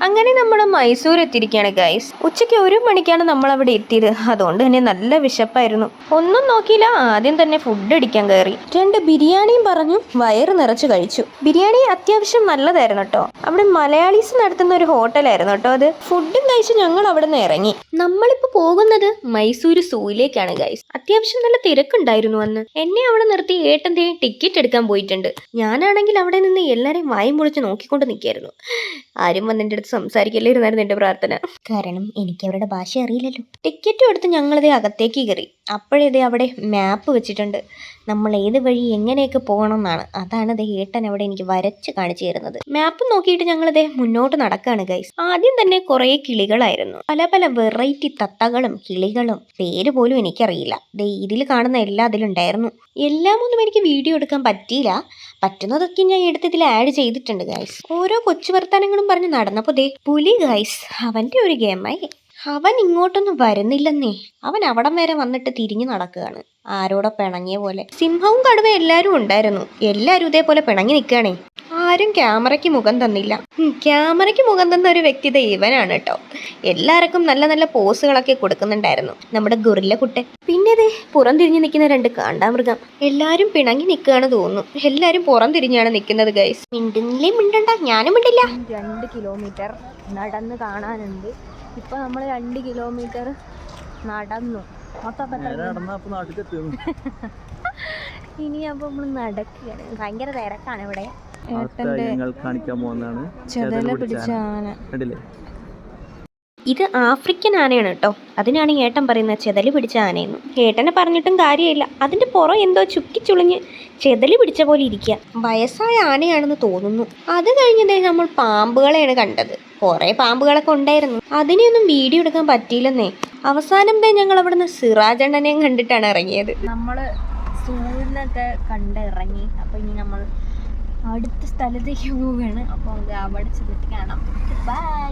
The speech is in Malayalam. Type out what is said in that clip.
അങ്ങനെ നമ്മൾ മൈസൂർ എത്തിയിരിക്കുകയാണ് ഗൈസ്. ഉച്ചയ്ക്ക് 1 മണിക്കാണ് നമ്മൾ അവിടെ എത്തിയത്. അതുകൊണ്ട് തന്നെ നല്ല വിശപ്പായിരുന്നു. ഒന്നും നോക്കിയില്ല, ആദ്യം തന്നെ ഫുഡ് അടിക്കാൻ കയറി. 2 ബിരിയാണിയും പറഞ്ഞു വയറ് നിറച്ച് കഴിച്ചു. ബിരിയാണി അത്യാവശ്യം നല്ലതായിരുന്നു കേട്ടോ. അവിടെ മലയാളീസ് നടത്തുന്ന ഒരു ഹോട്ടലായിരുന്നു കേട്ടോ അത്. ഫുഡും കഴിച്ച് ഞങ്ങൾ അവിടെ നിന്ന് ഇറങ്ങി. നമ്മളിപ്പോൾ പോകുന്നത് മൈസൂർ സൂയിലേക്കാണ് ഗൈസ്. അത്യാവശ്യം നല്ല തിരക്കുണ്ടായിരുന്നു അന്ന്. എന്നെ അവിടെ നിർത്തി ഏട്ടൻ്റെ ടിക്കറ്റ് എടുക്കാൻ പോയിട്ടുണ്ട്. ഞാനാണെങ്കിൽ അവിടെ നിന്ന് എല്ലാവരെയും വായും പൊളിച്ച് നോക്കിക്കൊണ്ട് നിൽക്കായിരുന്നു. ആരും വന്ന് എൻ്റെ അടുത്ത് സംസാരിക്കല്ലായിരുന്നായിരുന്നു എൻ്റെ പ്രാർത്ഥന. കാരണം എനിക്ക് അവരുടെ ഭാഷ അറിയില്ലല്ലോ. ടിക്കറ്റും എടുത്ത് ഞങ്ങളിതേ അകത്തേക്ക് കയറി. അപ്പോഴേതേ അവിടെ മാപ്പ് വെച്ചിട്ടുണ്ട്. നമ്മൾ ഏത് വഴി എങ്ങനെയൊക്കെ പോകണം എന്നാണ്. അതാണ് ദേ ഏട്ടൻ അവിടെ എനിക്ക് വരച്ച് കാണിച്ചു തരുന്നത്. മാപ്പ് നോക്കിയിട്ട് ഞങ്ങളിതേ മുന്നോട്ട് നടക്കുകയാണ് ഗൈസ്. ആദ്യം തന്നെ കുറേ കിളികളായിരുന്നു. പല പല വെറൈറ്റി തത്തകളും കിളികളും. പേര് പോലും എനിക്കറിയില്ല. ദേ ഇതിൽ കാണുന്ന എല്ലാ അതിലുണ്ടായിരുന്നു. എല്ലാം ഒന്നും എനിക്ക് വീഡിയോ എടുക്കാൻ പറ്റിയില്ല. പറ്റുന്നതൊക്കെ ഞാൻ എടുത്തതിൽ ആഡ് ചെയ്തിട്ടുണ്ട് ഗൈസ്. ഓരോ കൊച്ചു വർത്താനങ്ങളും പറഞ്ഞ് നടന്നപ്പോൾ ദേ പുലി ഗൈസ്. അവൻ്റെ ഒരു ഗെയിമായി. അവൻ ഇങ്ങോട്ടൊന്നും വരുന്നില്ലെന്നേ. അവൻ അവിടം വരെ വന്നിട്ട് തിരിഞ്ഞു നടക്കുകയാണ്, ആരോടെ പിണങ്ങിയ പോലെ. സിംഹവും കടുവയും എല്ലാവരും ഉണ്ടായിരുന്നു. എല്ലാവരും ഇതേപോലെ പിണങ്ങി നിൽക്കുകയാണേ. ആരും ക്യാമറയ്ക്ക് മുഖം തന്നില്ല. ക്യാമറയ്ക്ക് മുഖം തന്ന ഒരു വ്യക്തി ഇവനാണ് കേട്ടോ. എല്ലാവർക്കും നല്ല നല്ല പോസുകളൊക്കെ കൊടുക്കുന്നുണ്ടായിരുന്നു നമ്മുടെ ഗൊറില്ല കുട്ടൻ. പിന്നെ ദേ പുറം തിരിഞ്ഞ് നിൽക്കുന്ന 2 കാണ്ടാമൃഗം. എല്ലാവരും പിണങ്ങി നിൽക്കുകയാണ് തോന്നുന്നു. എല്ലാവരും പുറം തിരിഞ്ഞാണ് നിൽക്കുന്നത് ഗൈസ്. മിണ്ടുന്നില്ലേ? മിണ്ടണ്ട, ഞാനും മിണ്ടില്ല. 2 കിലോമീറ്റർ നടന്ന് കാണാനുണ്ട്. ഇപ്പൊ നമ്മൾ 2 കിലോമീറ്റർ നടന്നു. ഇനി അപ്പൊ നമ്മൾ നടക്കുകയാണ്. ഭയങ്കര തിരക്കാണ് ഇവിടെ. ചെതല പിടിച്ച ആന. ഇത് ആഫ്രിക്കൻ ആനയാണ് കേട്ടോ. അതിനാണ് ഏട്ടൻ പറയുന്നത് ചെതല് പിടിച്ച ആനയെന്ന്. ഏട്ടനെ പറഞ്ഞിട്ടും കാര്യമില്ല. അതിന്റെ പുറം എന്തോ ചുക്കിച്ചുളിഞ്ഞ് ചെതല് പിടിച്ച പോലെ ഇരിക്കുക. വയസ്സായ ആനയാണെന്ന് തോന്നുന്നു. അത് കഴിഞ്ഞതേ നമ്മൾ പാമ്പുകളെയാണ് കണ്ടത്. കുറേ പാമ്പുകളൊക്കെ ഉണ്ടായിരുന്നു. അതിനെയൊന്നും വീഡിയോ എടുക്കാൻ പറ്റിയില്ലെന്നേ. അവസാനം ഞങ്ങൾ അവിടെ നിന്ന് സിറാജണ്ണനെയും കണ്ടിട്ടാണ് ഇറങ്ങിയത്. നമ്മൾ സൂര്യനൊക്കെ കണ്ട് ഇറങ്ങി. അപ്പോൾ ഇനി നമ്മൾ അടുത്ത സ്ഥലത്തേക്ക് പോവുകയാണ്. അപ്പോൾ അവിടെ ചെന്നിട്ട് കാണാം. ബൈ.